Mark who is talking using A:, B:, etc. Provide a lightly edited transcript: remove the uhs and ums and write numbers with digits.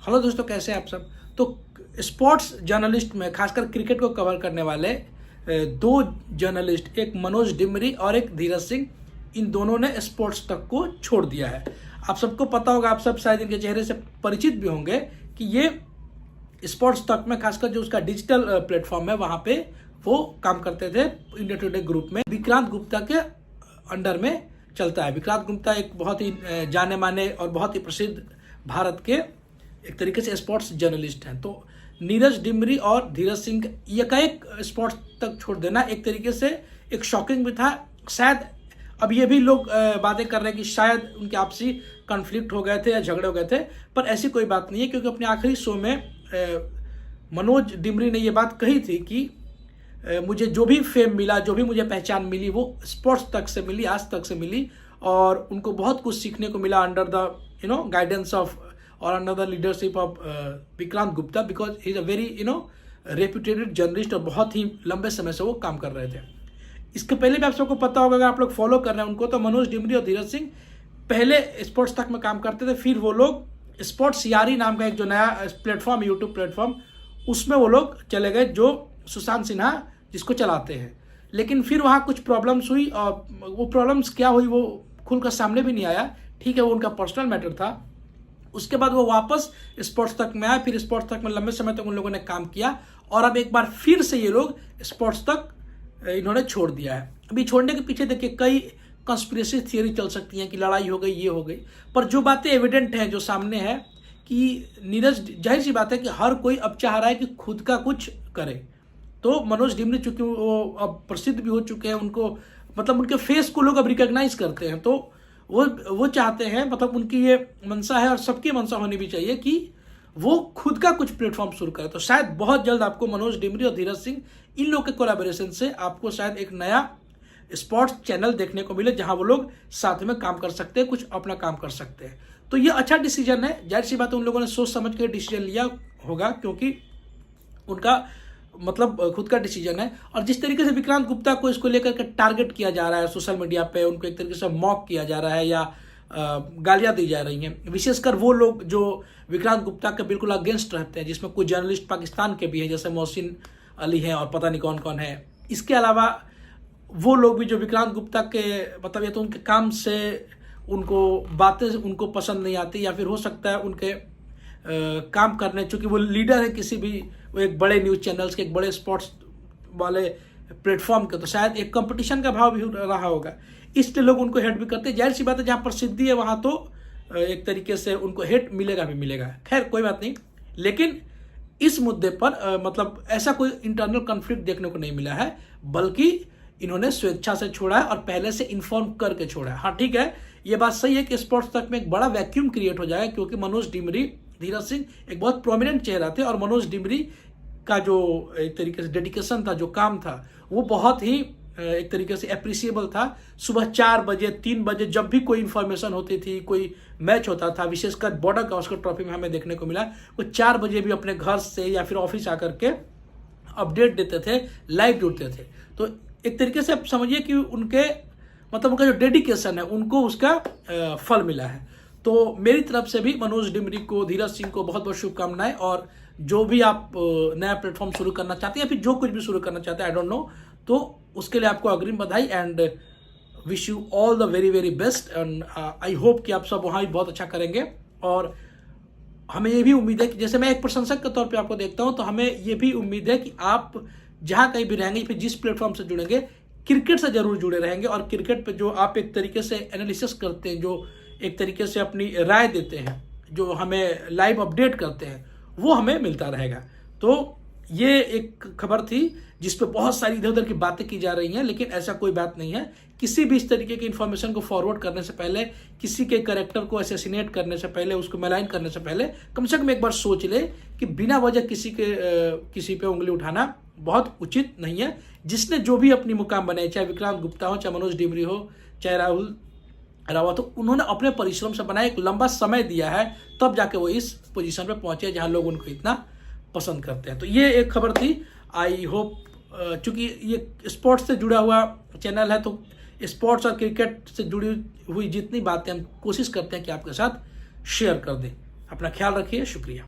A: Hello दोस्तों, कैसे हैं आप सब। तो स्पोर्ट्स जर्नलिस्ट में खासकर क्रिकेट को कवर करने वाले दो जर्नलिस्ट, एक मनोज डिमरी और एक धीरज सिंह, इन दोनों ने स्पोर्ट्स तक को छोड़ दिया है। आप सबको पता होगा, आप सब शायद इनके चेहरे से परिचित भी होंगे कि ये स्पोर्ट्स तक में खासकर जो उसका डिजिटल प्लेटफॉर्म है वहाँ पे वो काम करते थे इंडिया टुडे ग्रुप में। विक्रांत गुप्ता के अंडर में चलता है। विक्रांत गुप्ता एक बहुत ही जाने माने और बहुत ही प्रसिद्ध भारत के एक तरीके से स्पोर्ट्स जर्नलिस्ट हैं। तो नीरज डिमरी और धीरज सिंह एकाएक स्पोर्ट्स तक छोड़ देना एक तरीके से एक शॉकिंग भी था। शायद अब ये भी लोग बातें कर रहे हैं कि शायद उनके आपसी कॉन्फ्लिक्ट हो गए थे या झगड़े हो गए थे, पर ऐसी कोई बात नहीं है, क्योंकि अपने आखिरी शो में मनोज डिमरी ने ये बात कही थी कि मुझे जो भी फेम मिला, जो भी मुझे पहचान मिली, वो स्पोर्ट्स तक से मिली, आज तक से मिली, और उनको बहुत कुछ सीखने को मिला अंडर द गाइडेंस ऑफ और under the leadership of Vikrant Gupta, because he is a very reputed journalist और बहुत ही लंबे समय से वो काम कर रहे थे। इसके पहले भी आप सबको पता होगा, अगर आप लोग फॉलो कर रहे हैं उनको, तो मनोज डिमरी और धीरज सिंह पहले स्पोर्ट्स तक में काम करते थे। फिर वो लोग स्पोर्ट्स यारी नाम का एक जो नया प्लेटफॉर्म, यूट्यूब प्लेटफॉर्म, उसमें वो लोग चले गए, जो सुशांत सिन्हा जिसको चलाते हैं। लेकिन फिर वहाँ कुछ प्रॉब्लम्स हुई, और वो प्रॉब्लम्स क्या हुई वो खुलकर सामने भी नहीं आया। ठीक है, वो उनका पर्सनल मैटर था। उसके बाद वो वापस स्पोर्ट्स तक में आए। फिर स्पोर्ट्स तक में लंबे समय तक उन लोगों ने काम किया, और अब एक बार फिर से ये लोग स्पोर्ट्स तक इन्होंने छोड़ दिया है। अभी छोड़ने के पीछे देखिए कई कंस्पिरेसी थियरी चल सकती हैं कि लड़ाई हो गई, ये हो गई, पर जो बातें एविडेंट हैं, जो सामने है कि नीरज, जाहिर सी बात है कि हर कोई अब चाह रहा है कि खुद का कुछ करे। तो मनोज डिमरी चूंकि वो अब प्रसिद्ध भी हो चुके हैं, उनको मतलब उनके फेस को लोग अब रिकॉग्नाइज करते हैं, तो वो चाहते हैं, मतलब उनकी ये मंशा है और सबकी मंशा होनी भी चाहिए कि वो खुद का कुछ प्लेटफॉर्म शुरू करे। तो शायद बहुत जल्द आपको मनोज डिमरी और धीरज सिंह, इन लोग के कोलैबोरेशन से आपको शायद एक नया स्पोर्ट्स चैनल देखने को मिले, जहां वो लोग साथ में काम कर सकते हैं, कुछ अपना काम कर सकते हैं। तो ये अच्छा डिसीजन है। जाहिर सी बात है उन लोगों ने सोच समझ के डिसीजन लिया होगा, क्योंकि उनका मतलब खुद का डिसीजन है। और जिस तरीके से विक्रांत गुप्ता को इसको लेकर के टारगेट किया जा रहा है सोशल मीडिया पे, उनको एक तरीके से मॉक किया जा रहा है या गालियां दी जा रही हैं, विशेषकर वो लोग जो विक्रांत गुप्ता के बिल्कुल अगेंस्ट रहते हैं, जिसमें कुछ जर्नलिस्ट पाकिस्तान के भी हैं, जैसे मोहसिन अली हैं और पता नहीं कौन कौन है। इसके अलावा वो लोग भी जो विक्रांत गुप्ता के मतलब, या तो उनके काम से उनको बातें उनको पसंद नहीं आती, या फिर हो सकता है उनके काम करने, चूंकि वो लीडर है किसी भी, वो एक बड़े न्यूज़ चैनल्स के, एक बड़े स्पोर्ट्स वाले प्लेटफॉर्म के, तो शायद एक कंपटीशन का भाव भी रहा होगा, इसलिए लोग उनको हेट भी करते हैं। जाहिर सी बात है, जहाँ प्रसिद्धि है वहाँ तो एक तरीके से उनको हेट मिलेगा भी मिलेगा। खैर कोई बात नहीं, लेकिन इस मुद्दे पर मतलब ऐसा कोई इंटरनल कॉन्फ्लिक्ट देखने को नहीं मिला है, बल्कि इन्होंने स्वेच्छा से छोड़ा है और पहले से इन्फॉर्म करके छोड़ा है। हाँ ठीक है, ये बात सही है कि स्पोर्ट्स तक में एक बड़ा वैक्यूम क्रिएट हो जाएगा, क्योंकि मनोज डिमरी, धीरज सिंह एक बहुत प्रोमिनेंट चेहरा थे, और मनोज डिमरी का जो एक तरीके से डेडिकेशन था, जो काम था, वो बहुत ही एक तरीके से अप्रिशिएबल था। सुबह 4 बजे 3 बजे जब भी कोई इन्फॉर्मेशन होती थी, कोई मैच होता था, विशेषकर बॉर्डर गावस्कर ट्रॉफी में हमें देखने को मिला, वो 4 बजे भी अपने घर से या फिर ऑफिस आकर के अपडेट देते थे, लाइव जुड़ते थे। तो एक तरीके से आप समझिए कि उनके मतलब उनका जो डेडिकेशन है, उनको उसका फल मिला है। तो मेरी तरफ से भी मनोज डिमरी को, धीरज सिंह को बहुत बहुत शुभकामनाएं, और जो भी आप नया प्लेटफॉर्म शुरू करना चाहते हैं या फिर जो कुछ भी शुरू करना चाहते हैं, आई डोंट नो, तो उसके लिए आपको अग्रिम बधाई, and wish you all the very very best. And I hope कि आप सब वहाँ भी बहुत अच्छा करेंगे। और हमें ये भी उम्मीद है कि, जैसे मैं एक प्रशंसक के तौर पे आपको देखता हूँ, तो हमें ये भी उम्मीद है कि आप जहाँ कहीं भी रहेंगे, फिर जिस प्लेटफॉर्म से जुड़ेंगे, क्रिकेट से जरूर जुड़े रहेंगे, और क्रिकेट पे जो आप एक तरीके से एनालिसिस करते हैं, जो एक तरीके से अपनी राय देते हैं, जो हमें लाइव अपडेट करते हैं, वो हमें मिलता रहेगा। तो ये एक खबर थी जिस पे बहुत सारी इधर उधर की बातें की जा रही हैं, लेकिन ऐसा कोई बात नहीं है। किसी भी इस तरीके की इन्फॉर्मेशन को फॉरवर्ड करने से पहले, किसी के कैरेक्टर को असैसिनेट करने से पहले, उसको मैलाइन करने से पहले, कम से कम एक बार सोच ले कि बिना वजह किसी पे उंगली उठाना बहुत उचित नहीं है। जिसने जो भी अपनी मुकाम बनाई, चाहे विक्रांत गुप्ता हो, चाहे मनोज डिमरी हो, चाहे राहुल रावत हो, उन्होंने अपने परिश्रम से बनाया, एक लंबा समय दिया है, तब जाके वो इस पोजीशन पे पहुंचे जहां लोग उनको इतना पसंद करते हैं। तो ये एक खबर थी। आई होप, चूंकि ये स्पोर्ट्स से जुड़ा हुआ चैनल है, तो स्पोर्ट्स और क्रिकेट से जुड़ी हुई जितनी बातें हम कोशिश करते हैं कि आपके साथ शेयर कर दें। अपना ख्याल रखिए, शुक्रिया।